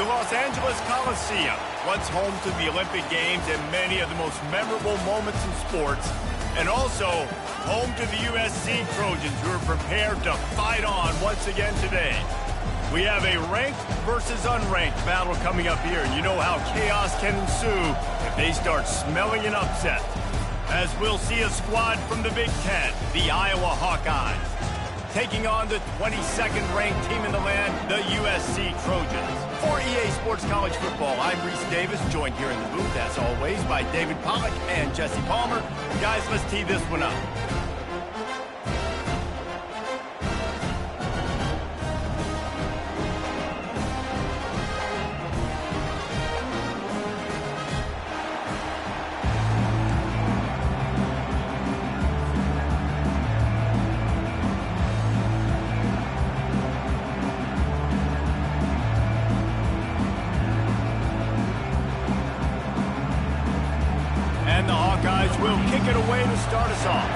The Los Angeles Coliseum, once home to the Olympic Games and many of the most memorable moments in sports, and also home to the USC Trojans, who are prepared to fight on once again today. We have a ranked versus unranked battle coming up here, and you know how chaos can ensue if they start smelling an upset. As we'll see a squad from the Big Ten, the Iowa Hawkeyes, taking on the 22nd ranked team in the land, the USC Trojans. For EA Sports College Football, I'm Reese Davis, joined here in the booth, as always, by David Pollack and Jesse Palmer. Guys, let's tee this one up. And the Hawkeyes will kick it away to start us off.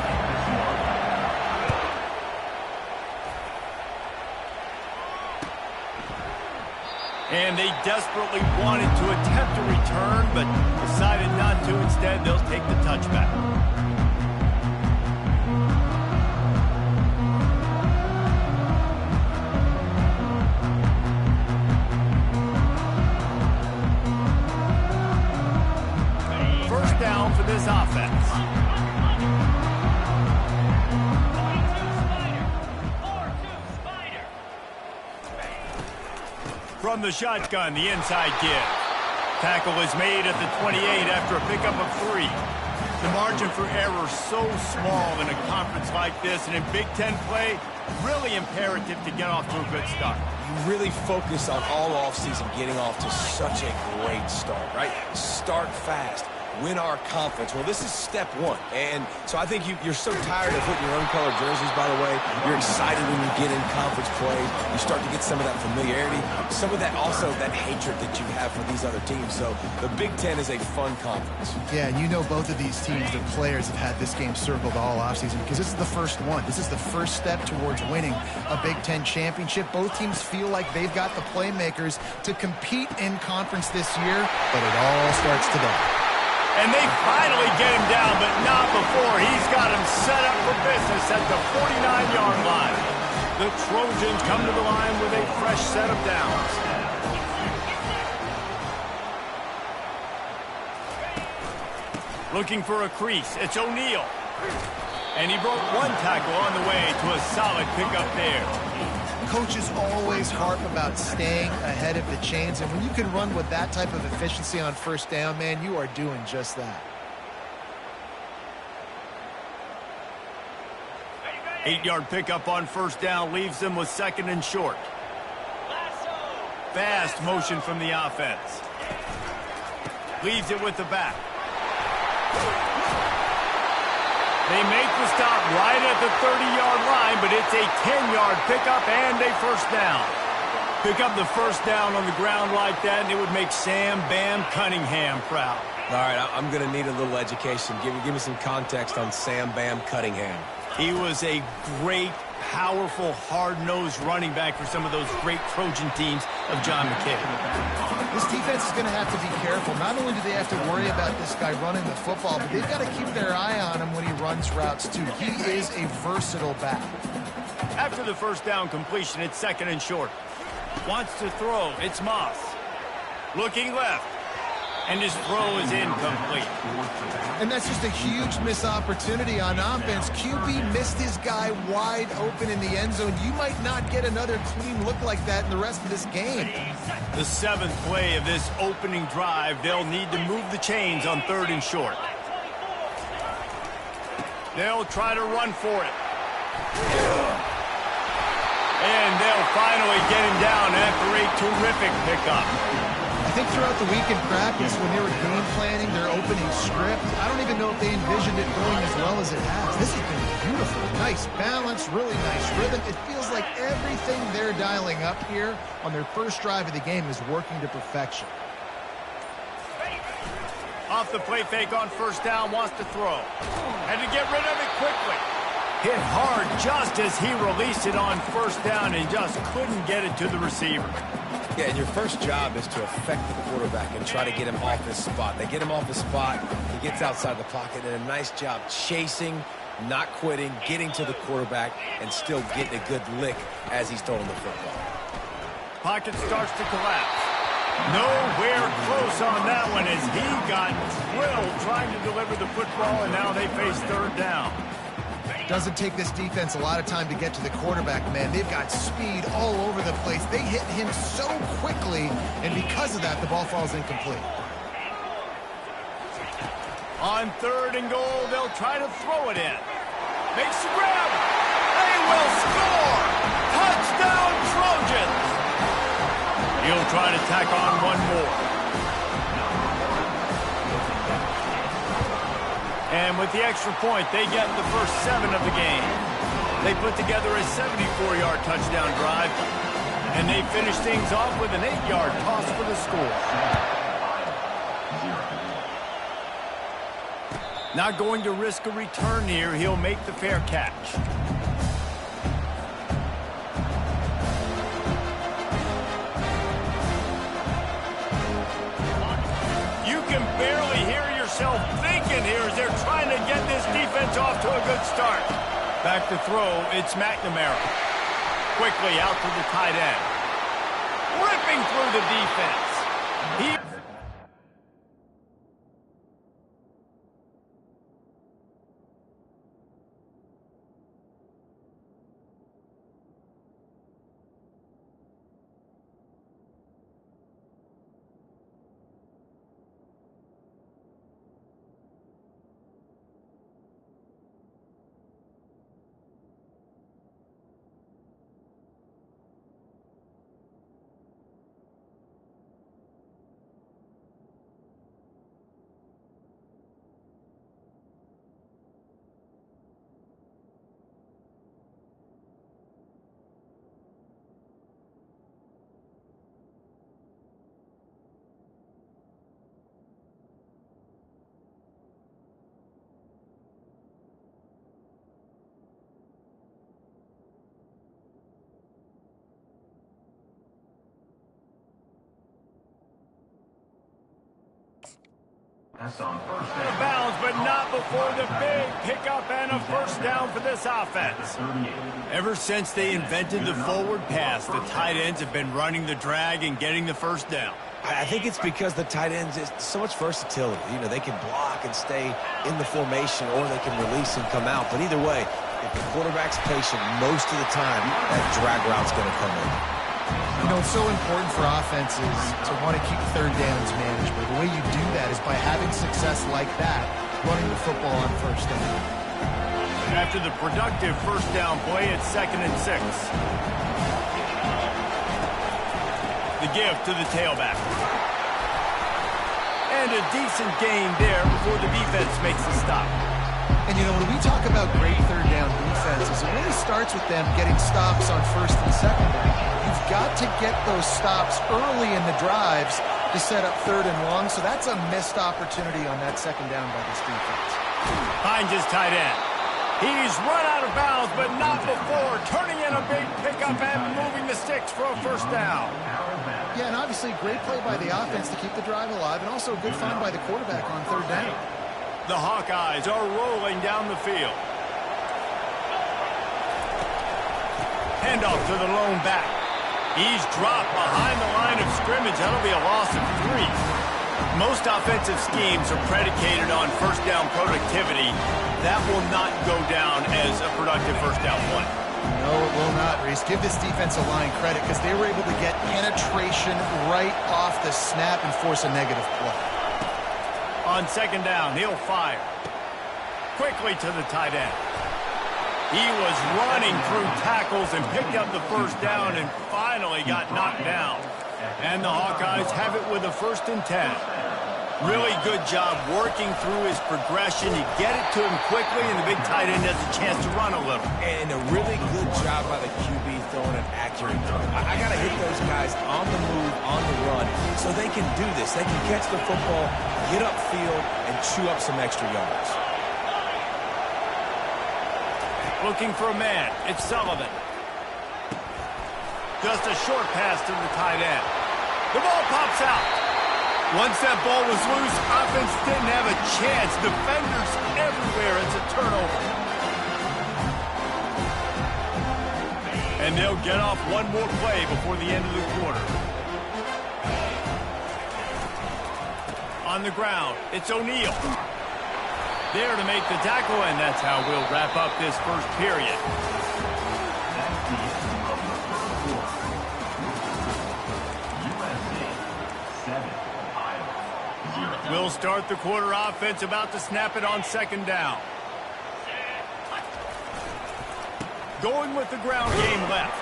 And they desperately wanted to attempt a return, but decided not to. Instead, they'll take the touchback. Down for this offense. From the shotgun, the inside give. Tackle is made at the 28 after a pickup of 3. The margin for error so small in a conference like this, and in Big Ten play, really imperative to get off to a good start. You really focus on all offseason getting off to such a great start, right? Start fast. Win our conference. Well, this is step one. And so I think you're so tired of putting your own color jerseys, by the way. You're excited when you get in conference play. You start to get some of that familiarity, some of that also that hatred that you have for these other teams. So the Big Ten is a fun conference. Yeah, and you know both of these teams, the players have had this game circled all offseason because this is the first one. This is the first step towards winning a Big Ten championship. Both teams feel like they've got the playmakers to compete in conference this year, but it all starts today. And they finally get him down, but not before. He's got him set up for business at the 49-yard line. The Trojans come to the line with a fresh set of downs. Looking for a crease. It's O'Neal. And he broke one tackle on the way to a solid pickup there. Coaches always harp about staying ahead of the chains, and when you can run with that type of efficiency on first down, man, you are doing just that. 8-yard pickup on first down leaves them with 2nd and short. Fast motion from the offense. Leaves it with the back. They make the stop right at the 30-yard line, but it's a 10-yard pickup and a first down. Pick up the first down on the ground like that, and it would make Sam Bam Cunningham proud. All right, I'm going to need a little education. Give me some context on Sam Bam Cunningham. He was a great, powerful, hard-nosed running back for some of those great Trojan teams of John McKay. This defense is going to have to be careful. Not only do they have to worry about this guy running the football, but they've got to keep their eye on him when he runs routes, too. He is a versatile back. After the first down completion, it's 2nd and short. Wants to throw. It's Moss. Looking left. And his throw is incomplete. And that's just a huge missed opportunity on offense. QB missed his guy wide open in the end zone. You might not get another clean look like that in the rest of this game. The 7th play of this opening drive, they'll need to move the chains on 3rd and short. They'll try to run for it. And they'll finally get him down after a terrific pickup. I think throughout the week in practice, when they were game planning their opening script, I don't even know if they envisioned it going as well as it has. This has been beautiful. Nice balance, really nice rhythm. It feels like everything they're dialing up here on their first drive of the game is working to perfection. Off the play fake on first down, wants to throw. Had to get rid of it quickly. Hit hard just as he released it on first down and just couldn't get it to the receiver. Yeah, and your first job is to affect the quarterback and try to get him off his spot. They get him off his spot, he gets outside the pocket, and a nice job chasing, not quitting, getting to the quarterback, and still getting a good lick as he's throwing the football. Pocket starts to collapse. Nowhere close on that one as he got drilled trying to deliver the football, and now they face third down. Doesn't take this defense a lot of time to get to the quarterback, man. They've got speed all over the place. They hit him so quickly, and because of that, the ball falls incomplete. On third and goal, they'll try to throw it in. Makes the grab. They will score. Touchdown, Trojans. He'll try to tack on one more. And with the extra point, they get the first 7 of the game. They put together a 74-yard touchdown drive, and they finish things off with an 8-yard toss for the score. Not going to risk a return here. He'll make the fair catch. You can barely hear yourself thinking here as they're trying to get this defense off to a good start. Back to throw, it's McNamara. Quickly out to the tight end. Ripping through the defense. That's on first down. Out of bounds, but not before the big pickup and a first down for this offense. Ever since they invented the forward pass, the tight ends have been running the drag and getting the first down. I think it's because the tight ends is so much versatility. You know, they can block and stay in the formation, or they can release and come out. But either way, if the quarterback's patient, most of the time, that drag route's going to come in. You know, it's so important for offenses to want to keep third downs manageable. The way you do that is by having success like that, running the football on first down. After the productive first down play, it's 2nd and 6. The give to the tailback. And a decent gain there before the defense makes the stop. And, you know, when we talk about great third down defenses, it really starts with them getting stops on first and second down. You've got to get those stops early in the drives to set up third and long, so that's a missed opportunity on that second down by this defense. Finds his tight end. He's run out of bounds, but not before turning in a big pickup and moving the sticks for a first down. Yeah, and obviously great play by the offense to keep the drive alive, and also a good find by the quarterback on third down. The Hawkeyes are rolling down the field. Handoff to the lone back. He's dropped behind the line of scrimmage. That'll be a loss of 3. Most offensive schemes are predicated on first down productivity. That will not go down as a productive first down play. No, it will not, Reese. Give this defensive line credit because they were able to get penetration right off the snap and force a negative play. On second down, he'll fire. Quickly to the tight end. He was running through tackles and picked up the first down and finally got knocked down. And the Hawkeyes have it with a 1st and 10. Really good job working through his progression. You get it to him quickly, and the big tight end has a chance to run a little. And a really good job by the QB throwing an accurate throw. I got to hit those guys on the move, on the run, so they can do this. They can catch the football, get upfield, and chew up some extra yards. Looking for a man. It's Sullivan. Just a short pass to the tight end. The ball pops out. Once that ball was loose, offense didn't have a chance. Defenders everywhere. It's a turnover. And they'll get off one more play before the end of the quarter. On the ground, it's O'Neal. There to make the tackle, and that's how we'll wrap up this first period. We'll start the quarter offense, about to snap it on second down. Going with the ground game left.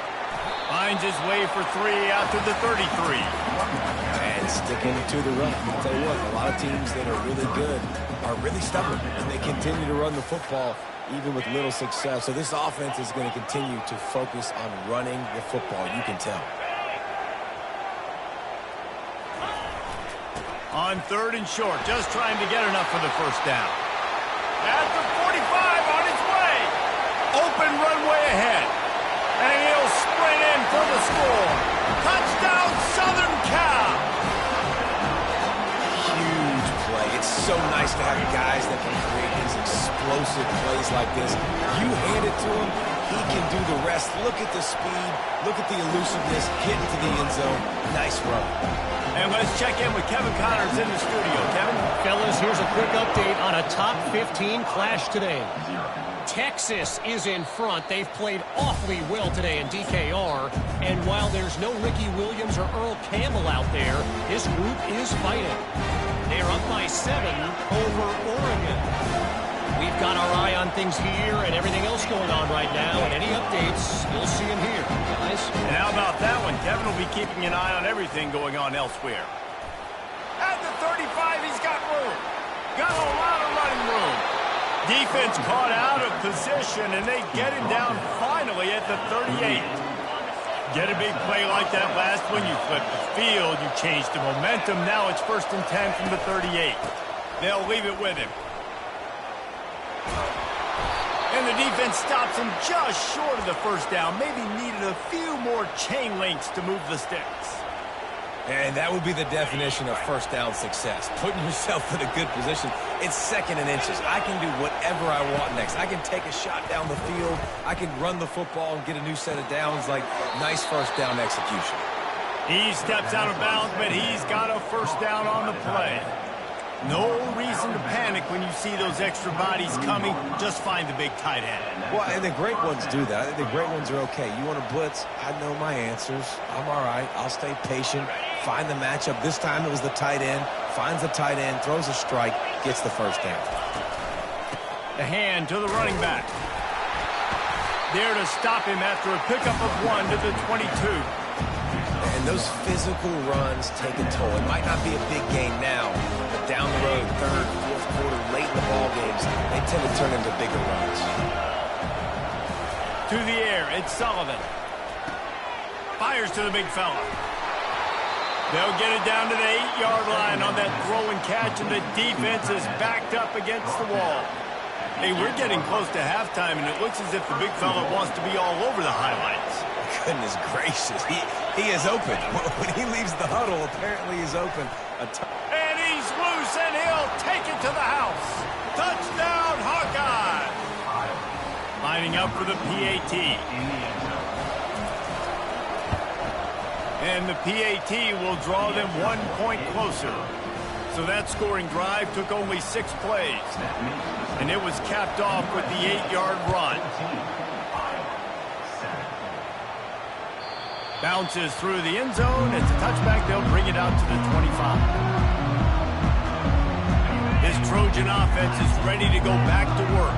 Finds his way for 3 out to the 33. And sticking to the run. I'll tell you what, a lot of teams that are really good are really stubborn, and they continue to run the football even with little success. So this offense is going to continue to focus on running the football, you can tell. On 3rd and short, just trying to get enough for the first down. At the 45, on his way. Open runway ahead. And he'll sprint in for the score. Touchdown, Southern Cal. Huge play. It's so nice to have guys that can create these explosive plays like this. You hand it to him, he can do the rest. Look at the speed. Look at the elusiveness. Get into the end zone. Nice run. And let's check in with Kevin Connors in the studio. Kevin? Fellas, here's a quick update on a top 15 clash today. Texas is in front. They've played awfully well today in DKR. And while there's no Ricky Williams or Earl Campbell out there, this group is fighting. They're up by 7 over Oregon. We've got our eye on things here and everything else going on right now. And any updates, you'll see them here, guys. And how about that one? Kevin will be keeping an eye on everything going on elsewhere. At the 35, he's got room. Got a lot of running room. Defense caught out of position, and they get him down finally at the 38. Get a big play like that last one, you flip the field, you change the momentum. Now it's 1st and 10 from the 38. They'll leave it with him. And the defense stops him just short of the first down. Maybe needed a few more chain links to move the sticks. And that would be the definition of first down success. Putting yourself in a good position. It's 2nd and inches. I can do whatever I want next. I can take a shot down the field. I can run the football and get a new set of downs. Like, nice first down execution. He steps out of bounds, but he's got a first down on the play. No reason to panic when you see those extra bodies coming. Just find the big tight end. Well, and the great ones do that. I think the great ones are okay. You want to blitz? I know my answers. I'm all right. I'll stay patient. Find the matchup. This time it was the tight end. Finds the tight end, throws a strike, gets the first down. The hand to the running back. There to stop him after a pickup of 1 to the 22. And those physical runs take a toll. It might not be a big game now, but down the road, 3rd, 4th quarter, late in the ball games, they tend to turn into bigger runs. To the air, it's Sullivan. Fires to the big fella. They'll get it down to the 8-yard line on that throw and catch, and the defense is backed up against the wall. Hey, we're getting close to halftime, and it looks as if the big fella wants to be all over the highlights. Goodness gracious, he is open. When he leaves the huddle, apparently he's open. And he's loose, and he'll take it to the house. Touchdown, Hawkeye! Lining up for the PAT. And the PAT will draw them 1 point closer. So that scoring drive took only 6 plays. And it was capped off with the 8-yard run. Bounces through the end zone. It's a touchback. They'll bring it out to the 25. This Trojan offense is ready to go back to work.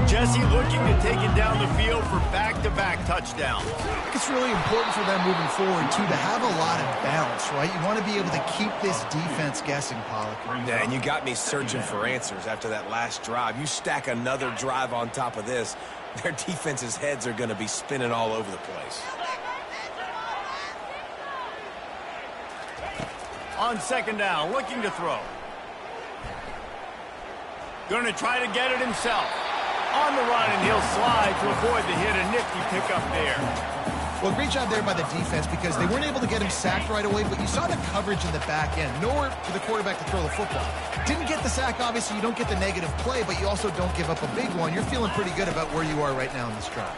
Jesse looking to take it down the field for back-to-back touchdowns. I think it's really important for them moving forward, too, to have a lot of balance, right? You want to be able to keep this defense guessing, Pollack. Yeah, and you got me searching for answers after that last drive. You stack another drive on top of this, their defense's heads are going to be spinning all over the place. On second down, looking to throw. Going to try to get it himself. On the run, and he'll slide to avoid the hit. A nifty pickup there. Well, great job there by the defense because they weren't able to get him sacked right away, but you saw the coverage in the back end. Nowhere for the quarterback to throw the football. Didn't get the sack, obviously. You don't get the negative play, but you also don't give up a big one. You're feeling pretty good about where you are right now in this drive.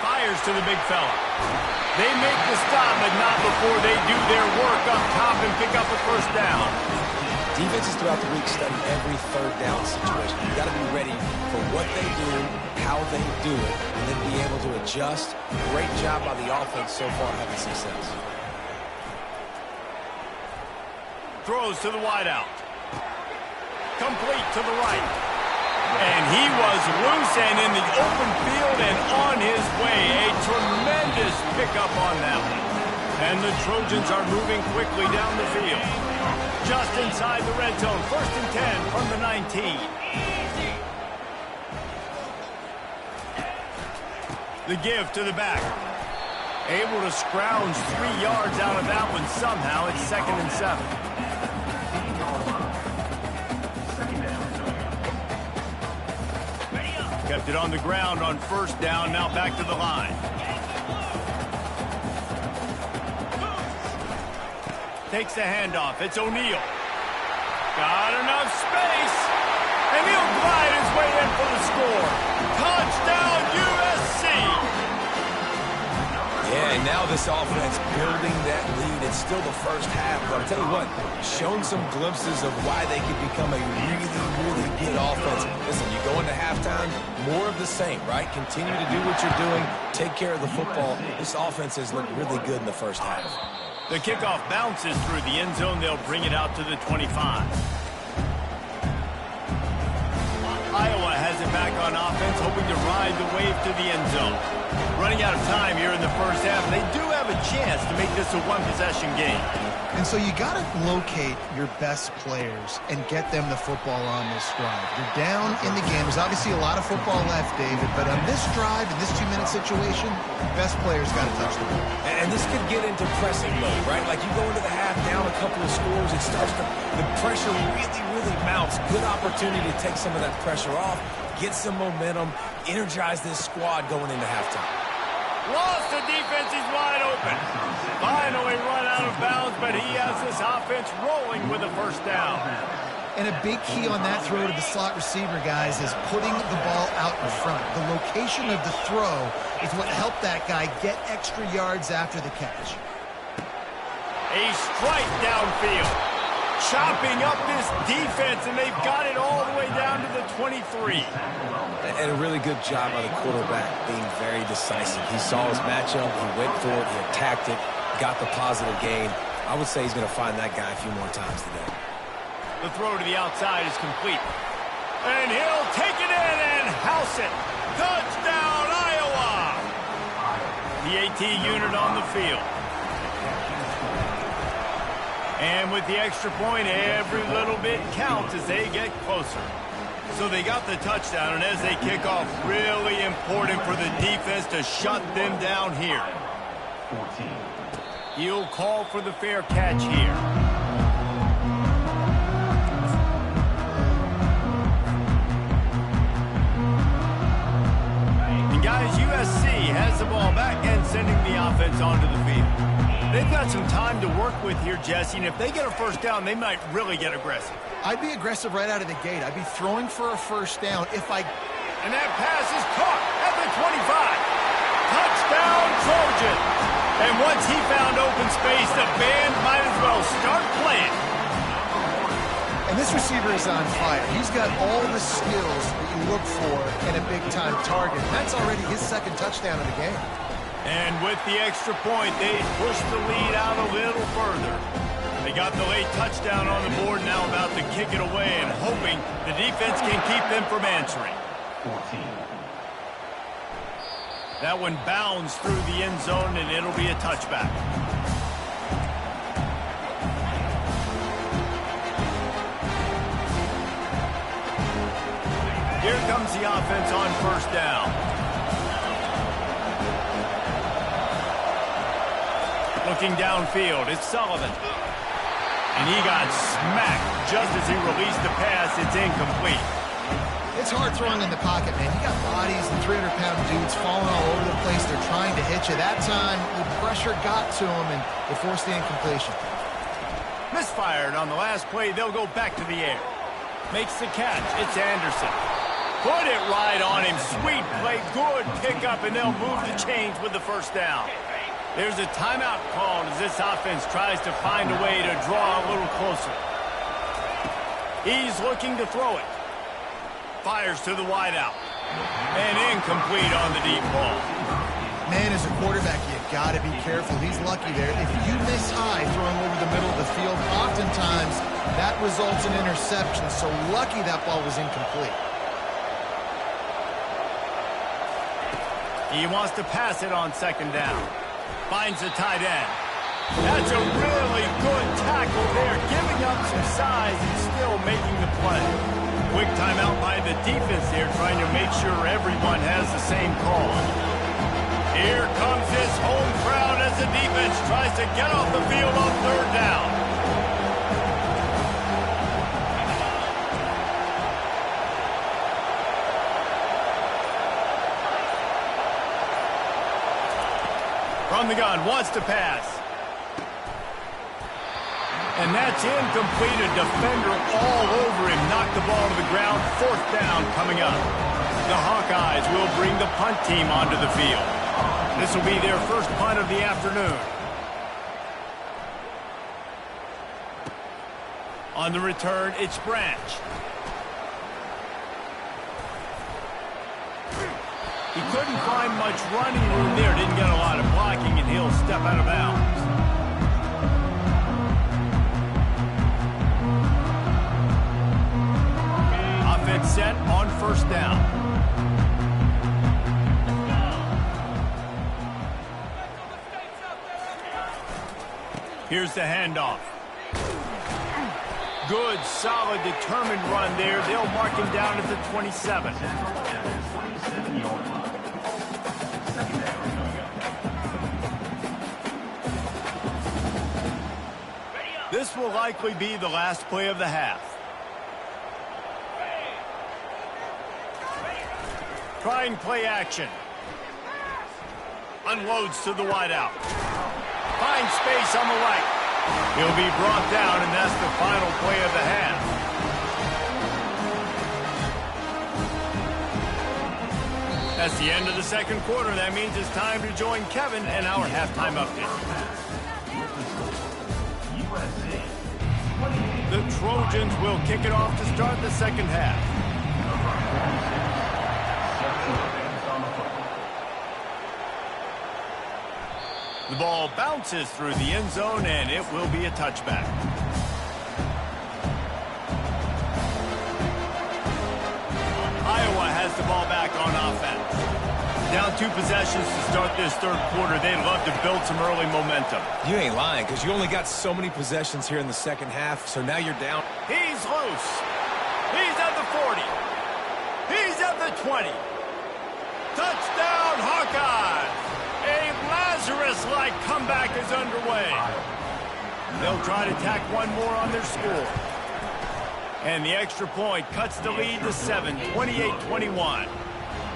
Fires to the big fella. They make the stop, but not before they do their work up top and pick up a first down. Defenses throughout the week study every third down situation. You got to be ready for what they do, how they do it, and then be able to adjust. Great job by the offense so far having success. Throws to the wideout. Complete to the right. And he was loose and in the open field and on his way. A tremendous pickup on that one. And the Trojans are moving quickly down the field. Just inside the red zone. 1st and 10 from the 19. The give to the back. Able to scrounge 3 yards out of that one somehow. It's 2nd and 7. Kept it on the ground on 1st down. Now back to the line. Takes the handoff. It's O'Neal. Got enough space. And he'll glide his way in for the score. Touchdown, USC. Yeah, and now this offense building that lead. It's still the first half, but I'll tell you what, shown some glimpses of why they could become a really, really good offense. Listen, you go into halftime, more of the same, right? Continue to do what you're doing, take care of the football. This offense has looked really good in the first half. The kickoff bounces through the end zone. They'll bring it out to the 25. Iowa has it back on offense, hoping to ride the wave to the end zone. Running out of time here in the first half. They do have a chance to make this a one-possession game. And so you got to locate your best players and get them the football on this drive. You're down in the game. There's obviously a lot of football left, David, but on this drive, in this 2-minute situation, best players got to touch the ball. And this could get into pressing mode, right? Like you go into the half down a couple of scores, it starts to, the pressure really, really mounts. Good opportunity to take some of that pressure off, get some momentum, energize this squad going into halftime. Lost the defense, he's wide open. Finally run out of bounds, but he has this offense rolling with a first down. And a big key on that throw to the slot receiver, guys, is putting the ball out in front. The location of the throw is what helped that guy get extra yards after the catch. A strike downfield. Chopping up this defense, and they've got it all the way down to the 23. And a really good job by the quarterback being very decisive. He saw his matchup, he went for it, he attacked it, got the positive gain. I would say he's going to find that guy a few more times today. The throw to the outside is complete. And he'll take it in and house it. Touchdown, Iowa! The AT unit on the field. And with the extra point, every little bit counts as they get closer. So they got the touchdown, and as they kick off, really important for the defense to shut them down here. He'll call for the fair catch here. And guys, USC has the ball back and sending the offense onto the field. They've got some time to work with here, Jesse, and if they get a first down, they might really get aggressive. I'd be aggressive right out of the gate. I'd be throwing for a first down if I... And that pass is caught at the 25. Touchdown, Trojan. And once he found open space, the band might as well start playing. And this receiver is on fire. He's got all the skills that you look for in a big-time target. That's already his 2nd touchdown of the game. And with the extra point, they push the lead out a little further. They got the late touchdown on the board, now about to kick it away and hoping the defense can keep them from answering. 14. That one bounds through the end zone, and it'll be a touchback. Here comes the offense on first down. Looking downfield, it's Sullivan. And he got smacked just as he released the pass. It's incomplete. It's hard throwing in the pocket, man. You got bodies and 300-pound dudes falling all over the place. They're trying to hit you. That time, the pressure got to them, and they forced the incompletion. Misfired on the last play. They'll go back to the air. Makes the catch. It's Anderson. Put it right on him. Sweet play. Good pickup, and they'll move the chains with the first down. There's a timeout called as this offense tries to find a way to draw a little closer. He's looking to throw it. Fires to the wideout. And incomplete on the deep ball. Man, as a quarterback, you got to be careful. He's lucky there. If you miss high throwing over the middle of the field, oftentimes that results in interception. So lucky that ball was incomplete. He wants to pass it on second down. Finds the tight end. That's a really good tackle there, giving up some size and still making the play. Quick timeout by the defense there, trying to make sure everyone has the same call. Here comes this home crowd as the defense tries to get off the field on third down. From the gun, wants to pass. And that's incomplete. A defender all over him. Knocked the ball to the ground. Fourth down coming up. The Hawkeyes will bring the punt team onto the field. This will be their first punt of the afternoon. On the return, it's Branch. He couldn't find much running room there. Didn't get a lot of blocking, and he'll step out of bounds. Offense set on first down. Here's the handoff. Good, solid, determined run there. They'll mark him down at the 27. This will likely be the last play of the half. Trying play action. Unloads to the wideout. Finds space on the right. He'll be brought down, and that's the final play of the half. That's the end of the second quarter. That means it's time to join Kevin and our halftime update. The Trojans will kick it off to start the second half. The ball bounces through the end zone, and it will be a touchback. Iowa has the ball back on offense. Down 2 possessions to start this third quarter. They'd love to build some early momentum. You ain't lying, because you only got so many possessions here in the second half, so now you're down. He's loose. He's at the 40. He's at the 20. Touchdown, Hawkeyes! A Lazarus-like comeback is underway. They'll try to tack one more on their score. And the extra point cuts the lead to 7, 28-21.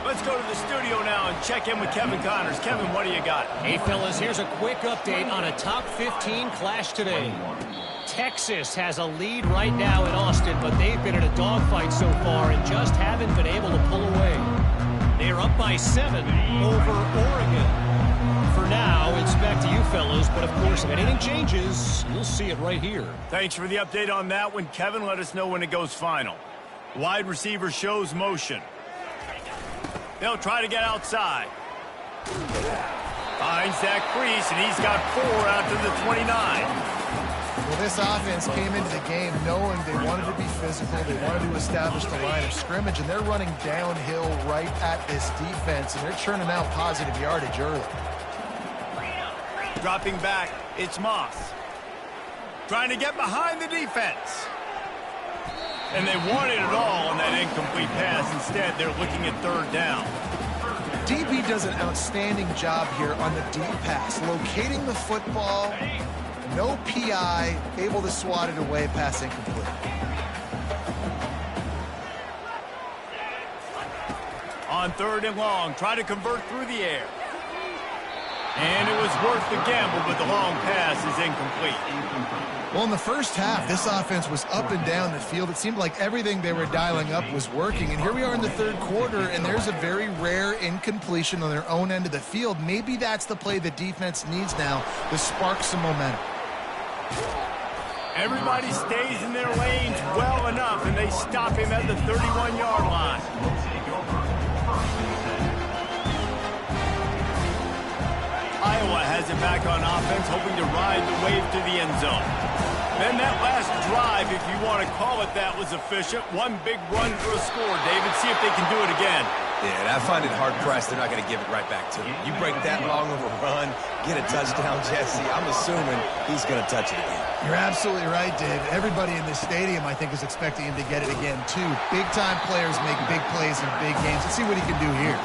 Let's go to the studio now and check in with Kevin Connors. Kevin, what do you got? Hey, fellas, here's a quick update on a top 15 clash today. Texas has a lead right now in Austin, but they've been in a dogfight so far and just haven't been able to pull away. They're up by 7 over Oregon. For now, it's back to you fellas, but of course, if anything changes, you'll see it right here. Thanks for the update on that one, Kevin. Let us know when it goes final. Wide receiver shows motion. They'll try to get outside. Finds that crease, and he's got 4 out to the 29. Well, this offense came into the game knowing they wanted to be physical, they wanted to establish the line of scrimmage, and they're running downhill right at this defense, and they're churning out positive yardage early. Dropping back, it's Moss. Trying to get behind the defense. And they wanted it all on that incomplete pass. Instead, they're looking at third down. DB does an outstanding job here on the deep pass, locating the football, no PI, able to swat it away, pass incomplete. On 3rd and long, try to convert through the air. And it was worth the gamble, but the long pass is incomplete. Well, in the first half, this offense was up and down the field. It seemed like everything they were dialing up was working. And here we are in the 3rd quarter, and there's a very rare incompletion on their own end of the field. Maybe that's the play the defense needs now to spark some momentum. Everybody stays in their lanes well enough, and they stop him at the 31-yard line. Iowa has it back on offense, hoping to ride the wave to the end zone. Then that last drive, if you want to call it that, was efficient. One big run for a score, David. See if they can do it again. Yeah, and I find it hard-pressed they're not going to give it right back to him. You break that long of a run, get a touchdown, Jesse, I'm assuming he's going to touch it again. You're absolutely right, Dave. Everybody in this stadium, I think, is expecting him to get it again, too. Big-time players make big plays in big games. Let's see what he can do here.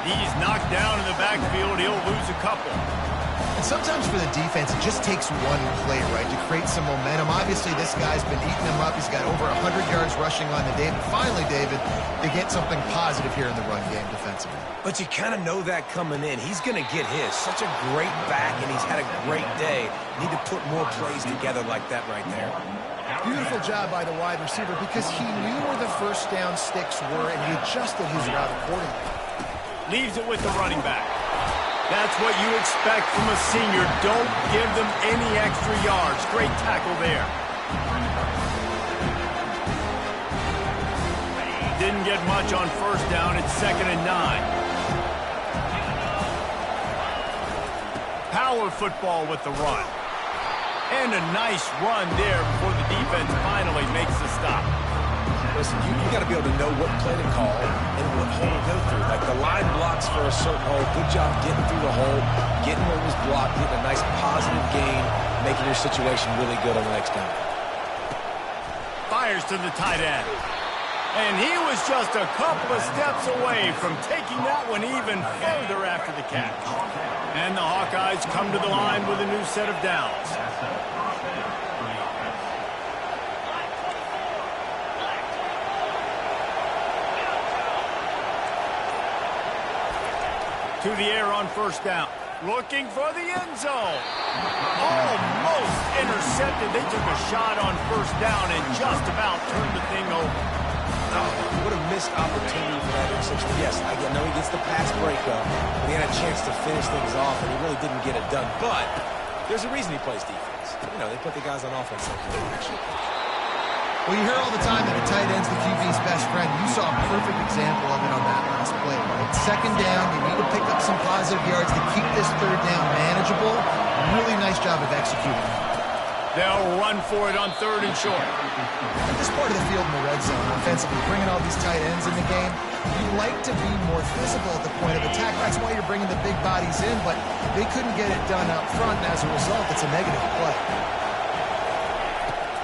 He's knocked down in the backfield. He'll lose a couple. And sometimes for the defense, it just takes one play, right, to create some momentum. Obviously, this guy's been eating him up. He's got over 100 yards rushing on the day. But finally, David, they get something positive here in the run game defensively. But you kind of know that coming in. He's going to get his. Such a great back, and he's had a great day. Need to put more plays together like that right there. Beautiful job by the wide receiver because he knew where the first down sticks were, and he adjusted his route accordingly. Leaves it with the running back. That's what you expect from a senior. Don't give them any extra yards. Great tackle there. Didn't get much on first down. It's 2nd and 9. Power football with the run. And a nice run there before the defense finally makes the stop. Listen, you got to be able to know what play to call and what hole to go through. Like the line blocks for a certain hole. Good job getting through the hole, getting what was blocked, getting a nice positive gain, making your situation really good on the next down. Fires to the tight end. And he was just a couple of steps away from taking that one even further after the catch. And the Hawkeyes come to the line with a new set of downs. To the air on first down. Looking for the end zone. Almost intercepted. They took a shot on first down and just about turned the thing over. Oh, what a missed opportunity for that interception. Yes, I know he gets the pass breakup. He had a chance to finish things off, and he really didn't get it done. But there's a reason he plays defense. You know, they put the guys on offense like that. Well, you hear all the time that a tight end's the QB's best friend. You saw a perfect example of it on that last play, right? 2nd down, you need to pick up some positive yards to keep this 3rd down manageable. Really nice job of executing. They'll run for it on 3rd and short. At this part of the field in the red zone, offensively, bringing all these tight ends in the game, you like to be more physical at the point of attack. That's why you're bringing the big bodies in, but they couldn't get it done up front, and as a result, it's a negative play.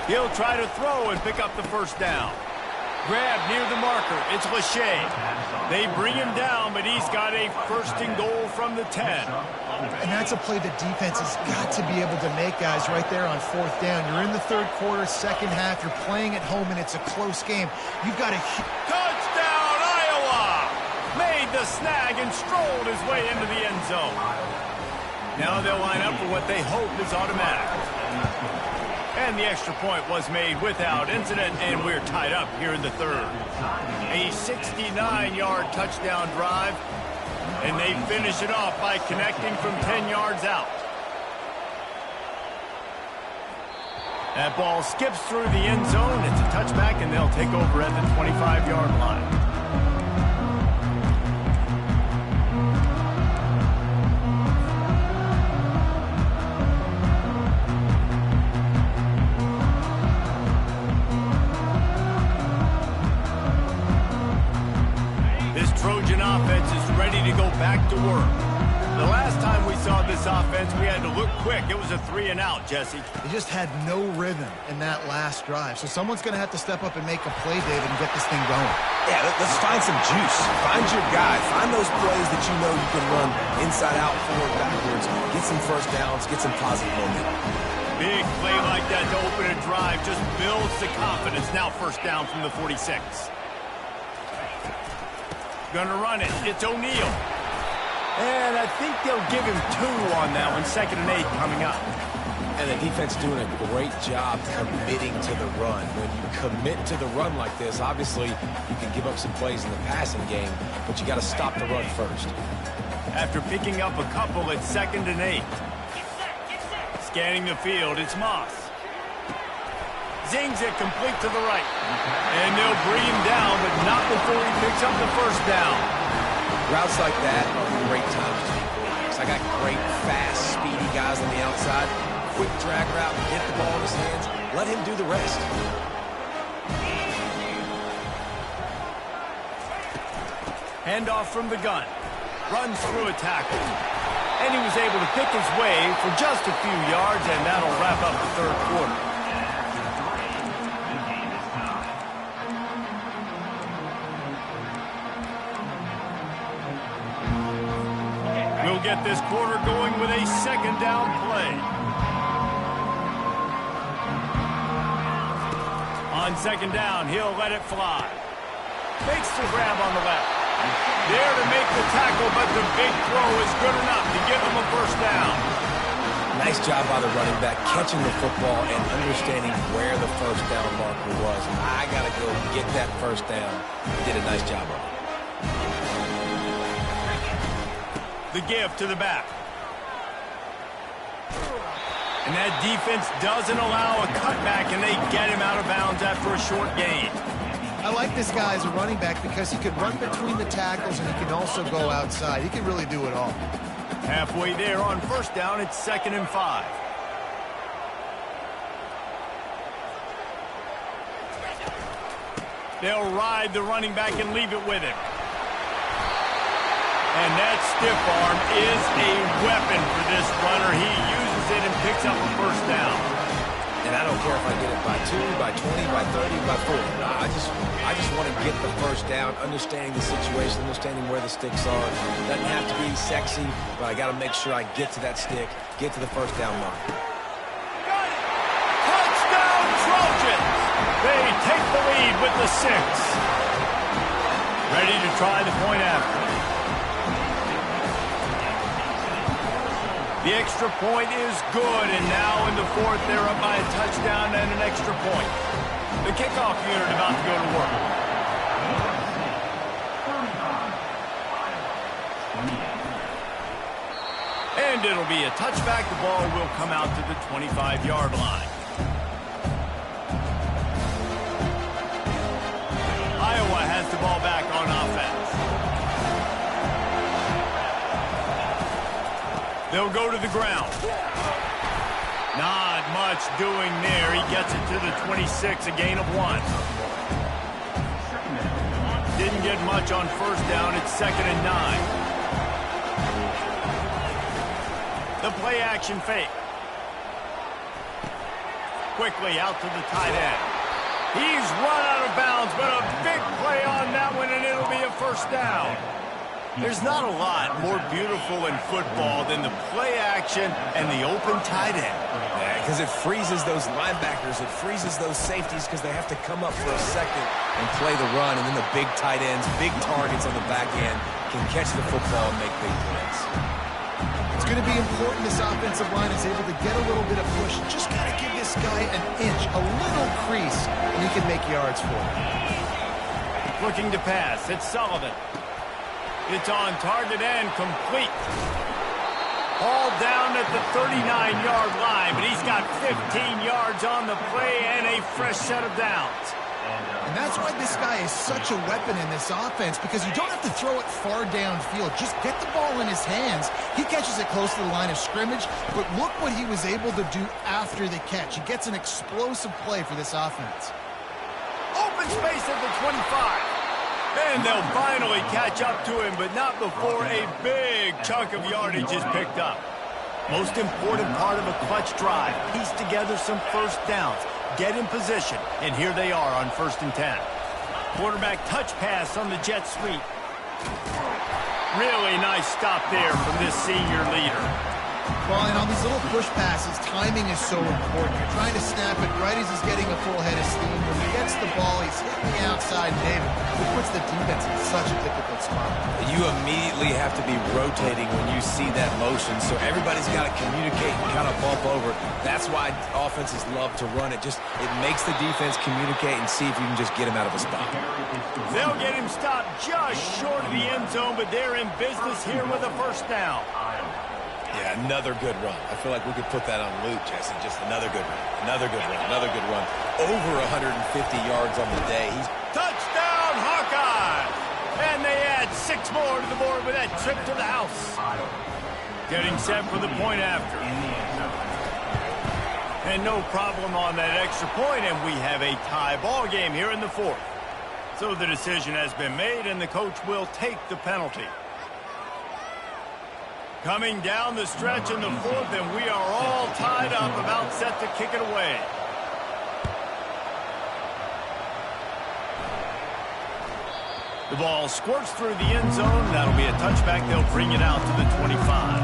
He'll try to throw and pick up the first down. Grab near the marker. It's Lachey. They bring him down, but he's got a 1st and goal from the 10. And that's a play the defense has got to be able to make, guys, right there on 4th down. You're in the 3rd quarter, 2nd half. You're playing at home, and it's a close game. You've got a... Touchdown, Iowa! Made the snag and strolled his way into the end zone. Now they'll line up for what they hope is automatic. And the extra point was made without incident, and we're tied up here in the 3rd. A 69-yard touchdown drive, and they finish it off by connecting from 10 yards out. That ball skips through the end zone. It's a touchback, and they'll take over at the 25-yard line. Trojan offense is ready to go back to work. The last time we saw this offense, we had to look quick. It was a 3 and out, Jesse. They just had no rhythm in that last drive. So someone's going to have to step up and make a play, David, and get this thing going. Yeah, let's find some juice. Find your guy. Find those plays that you know you can run inside out, forward, backwards. Get some first downs. Get some positive momentum. Big play like that to open a drive just builds the confidence. Now 1st down from the 46. Gonna run it. It's O'Neal. And I think they'll give him 2 on that one. 2nd and 8 coming up. And the defense doing a great job committing to the run. When you commit to the run like this, obviously you can give up some plays in the passing game, but you got to stop the run first. After picking up a couple, it's 2nd and 8. Scanning the field, it's Moss. Zings it complete to the right. And they'll bring him down, but not before he picks up the first down. Routes like that are great times to be quarterbacks. I got great, fast, speedy guys on the outside. Quick drag route, get the ball in his hands, let him do the rest. Handoff from the gun. Runs through a tackle. And he was able to pick his way for just a few yards, and that'll wrap up the 3rd quarter. We'll get this quarter going with a 2nd down play. On 2nd down, he'll let it fly. Makes the grab on the left. There to make the tackle, but the big throw is good enough to give him a 1st down. Nice job by the running back, catching the football and understanding where the 1st down marker was. I got to go get that 1st down. He did a nice job of it. The give to the back. And that defense doesn't allow a cutback, and they get him out of bounds after a short gain. I like this guy as a running back because he can run between the tackles and he can also go outside. He can really do it all. Halfway there on 1st down, it's 2nd and 5. They'll ride the running back and leave it with him. And that stiff arm is a weapon for this runner. He uses it and picks up a 1st down. And I don't care if I get it by 2, by 20, by 30, by 40. I just want to get the 1st down, understanding the situation, understanding where the sticks are. It doesn't have to be sexy, but I got to make sure I get to that stick, get to the 1st down mark. Touchdown, Trojans! They take the lead with the 6. Ready to try the point after. The extra point is good, and now in the 4th, they're up by a touchdown and an extra point. The kickoff unit about to go to work. And it'll be a touchback. The ball will come out to the 25-yard line. Iowa has the ball back on offense. They'll go to the ground. Not much doing there. He gets it to the 26, a gain of 1. Didn't get much on 1st down. It's 2nd and 9. The play action fake. Quickly out to the tight end. He's run out of bounds, but a big play on that one, and it'll be a 1st down. There's not a lot more beautiful in football than the play action and the open tight end. Because it freezes those linebackers, it freezes those safeties because they have to come up for a second and play the run, and then the big tight ends, big targets on the back end can catch the football and make big plays. It's going to be important this offensive line is able to get a little bit of push. Just got to give this guy an inch, a little crease, and he can make yards for him. Looking to pass, it's Sullivan. It's on target and complete. Hauled down at the 39-yard line, but he's got 15 yards on the play and a fresh set of downs. And that's why this guy is such a weapon in this offense, because you don't have to throw it far downfield. Just get the ball in his hands. He catches it close to the line of scrimmage, but look what he was able to do after the catch. He gets an explosive play for this offense. Open space at the 25. And they'll finally catch up to him, but not before a big chunk of yardage is picked up. Most important part of a clutch drive, piece together some 1st downs, get in position, and here they are on 1st and 10. Quarterback touch pass on the jet sweep. Really nice stop there from this senior leader. Well, and on these little push passes, timing is so important. You're trying to snap it right as he's getting a full head of steam. When he gets the ball, he's hitting the outside, David. It puts the defense in such a difficult spot. You immediately have to be rotating when you see that motion, so everybody's got to communicate and kind of bump over. That's why offenses love to run it. It makes the defense communicate and see if you can just get him out of a spot. They'll get him stopped just short of the end zone, but they're in business here with a first down. Yeah, another good run. I feel like we could put that on loop, Jesse. Just another good run. Another good run. Another good run. Over 150 yards on the day. He's touchdown, Hawkeye! And they add 6 more to the board with that trip to the house. Getting set for the point after. And no problem on that extra point, and we have a tie ball game here in the 4th. So the decision has been made, and the coach will take the penalty. Coming down the stretch in the 4th, and we are all tied up, about set to kick it away. The ball squirts through the end zone. That'll be a touchback. They'll bring it out to the 25.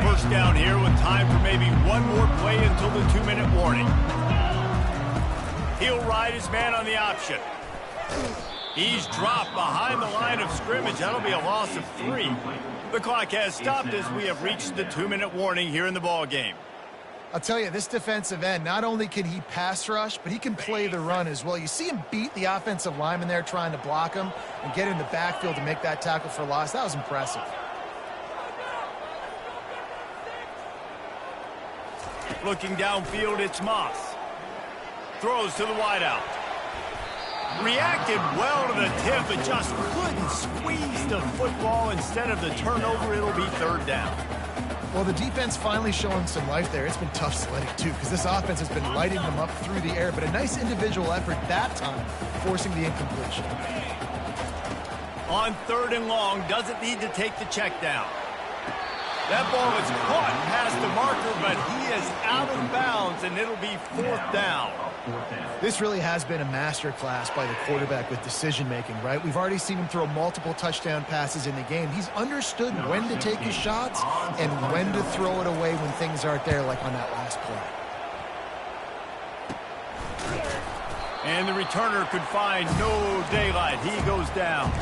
First down here with time for maybe one more play until the 2-minute warning. He'll ride his man on the option. He's dropped behind the line of scrimmage. That'll be a loss of 3. The clock has stopped as we have reached the 2-minute warning here in the ball game. I'll tell you, this defensive end, not only can he pass rush, but he can play the run as well. You see him beat the offensive lineman there trying to block him and get in the backfield to make that tackle for loss. That was impressive. Looking downfield, it's Moss. Throws to the wideout. Reacted well to the tip, but just couldn't squeeze the football. Instead of the turnover, it'll be 3rd down. Well, the defense finally showing some life there. It's been tough sledding, too, because this offense has been lighting them up through the air. But a nice individual effort that time, forcing the incompletion. On 3rd and long, doesn't need to take the check down. That ball was caught past the marker, but he is out of bounds, and it'll be 4th down. This really has been a master class by the quarterback with decision-making, right? We've already seen him throw multiple touchdown passes in the game. He's understood when to take his shots and when to throw it away when things aren't there, like on that last play. And the returner could find no daylight. He goes down.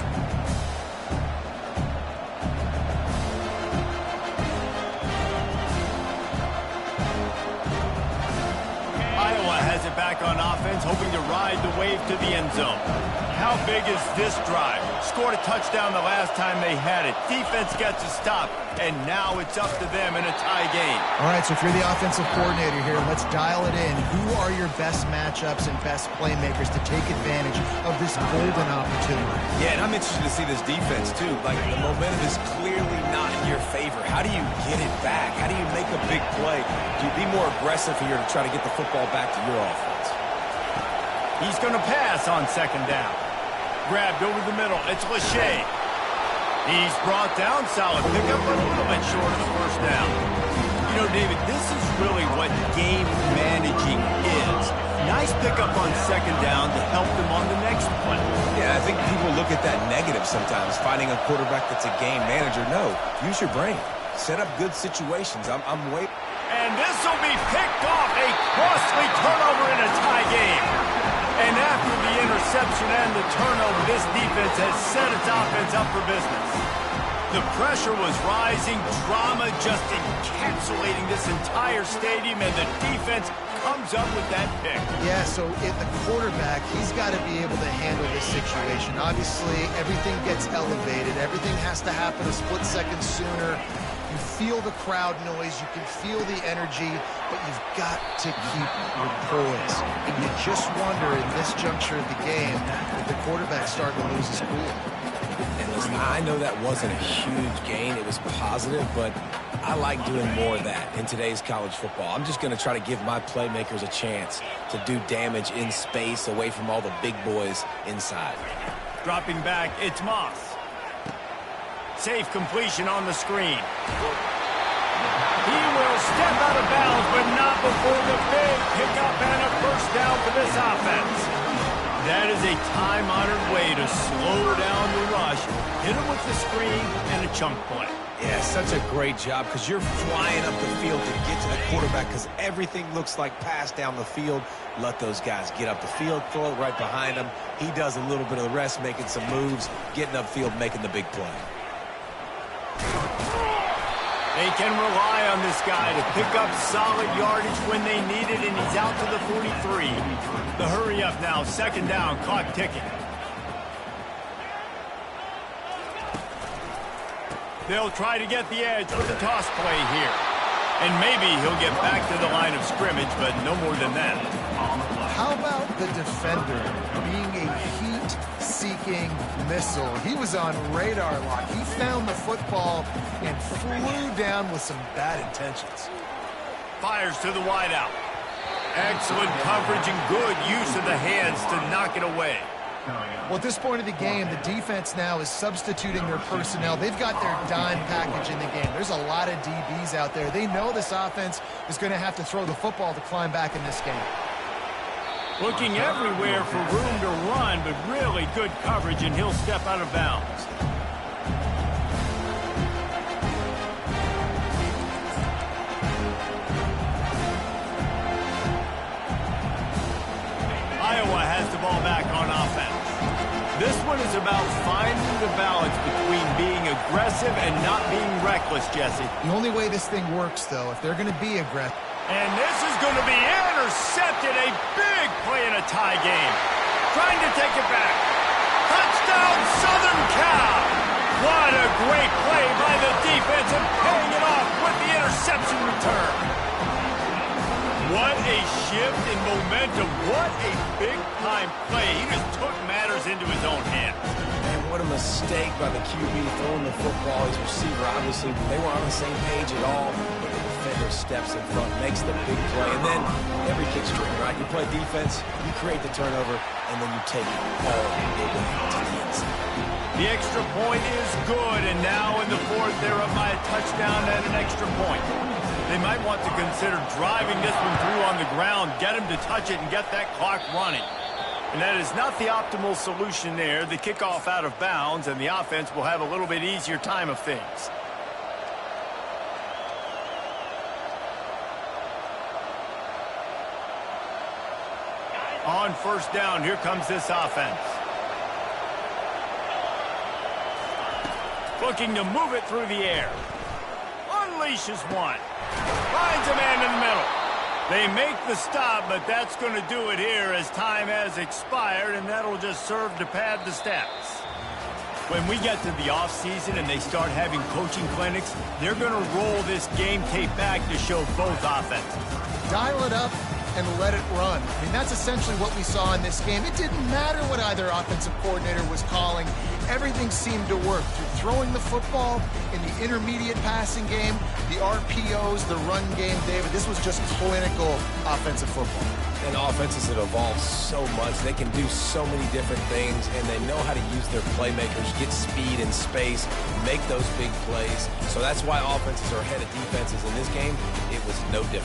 Iowa has it back on offense, hoping to ride the wave to the end zone. How big is this drive? Scored a touchdown the last time they had it. Defense gets a stop, and now it's up to them in a tie game. All right, so if you're the offensive coordinator here, let's dial it in. Who are your best matchups and best playmakers to take advantage of this golden opportunity? Yeah, and I'm interested to see this defense, too. Like, the momentum is clearly not in your favor. How do you get it back? How do you make a big play? Do you be more aggressive here to try to get the football back to your offense? He's going to pass on 2nd down. Grabbed over the middle. It's Lachey. He's brought down. Solid pickup, but a little bit short of the 1st down. You know, David, this is really what game managing is. Nice pickup on 2nd down to help them on the next play. Yeah, I think people look at that negative sometimes, finding a quarterback that's a game manager. No, use your brain. Set up good situations. I'm waiting. And this will be picked off. A costly turnover in a tie game. And after the interception and the turnover, this defense has set its offense up for business. The pressure was rising, drama just encapsulating this entire stadium, and the defense comes up with that pick. Yeah, so if the quarterback, he's got to be able to handle this situation. Obviously, everything gets elevated. Everything has to happen a split second sooner. You feel the crowd noise, you can feel the energy, but you've got to keep your poise. And you just wonder in this juncture of the game if the quarterback's starting to lose his cool. And listen, I know that wasn't a huge gain. It was positive, but I like doing more of that in today's college football. I'm just going to try to give my playmakers a chance to do damage in space away from all the big boys inside. Dropping back, it's Moss. Safe completion on the screen. He will step out of bounds, but not before the big pickup and a 1st down for this offense. That is a time-honored way to slow down the rush, hit him with the screen, and a chunk play. Yeah, such a great job because you're flying up the field to get to the quarterback because everything looks like pass down the field. Let those guys get up the field, throw it right behind him. He does a little bit of the rest, making some moves, getting upfield, making the big play. They can rely on this guy to pick up solid yardage when they need it, and he's out to the 43. The hurry up now, second down, clock ticking. They'll try to get the edge with the toss play here. And maybe he'll get back to the line of scrimmage, but no more than that. How about the defender being a heat-seeking missile? He was on radar lock. He found the football and flew down with some bad intentions. Fires to the wideout. Excellent coverage and good use of the hands to knock it away. Well, at this point of the game, the defense now is substituting their personnel. They've got their dime package in the game. There's a lot of DBs out there. They know this offense is going to have to throw the football to climb back in this game. Looking everywhere for room to run, but really good coverage, and he'll step out of bounds. Iowa has the ball back on offense. This one is about finding the balance between being aggressive and not being reckless, Jesse. The only way this thing works, though, if they're going to be aggressive. And this is going to be intercepted. A big play in a tie game. Trying to take it back. Touchdown, Southern Cal. What a great play by the defense and paying it off with the interception return. What a shift in momentum. What a big-time play. He just took matters into his own hands. Man, what a mistake by the QB throwing the football. His receiver, obviously, they were on the same page at all. But the defender steps in front, makes the big play, and then every kick's tricky, right? You play defense, you create the turnover, and then you take it all the way to the inside. The extra point is good, and now in the fourth, they're up by a touchdown and an extra point. They might want to consider driving this one through on the ground, get him to touch it, and get that clock running. And that is not the optimal solution there. The kickoff out of bounds, and the offense will have a little bit easier time of things. On first down, here comes this offense. Looking to move it through the air. Unleashes one. Finds a man in the middle. They make the stop, but that's going to do it here as time has expired, and that'll just serve to pad the stats. When we get to the offseason and they start having coaching clinics, they're going to roll this game tape back to show both offenses. Dial it up and let it run. I mean, that's essentially what we saw in this game. It didn't matter what either offensive coordinator was calling. Everything seemed to work through throwing the football in the intermediate passing game, the RPOs, the run game. David, this was just clinical offensive football. And offenses that evolve so much, they can do so many different things, and they know how to use their playmakers, get speed and space, make those big plays. So that's why offenses are ahead of defenses in this game. It was no different.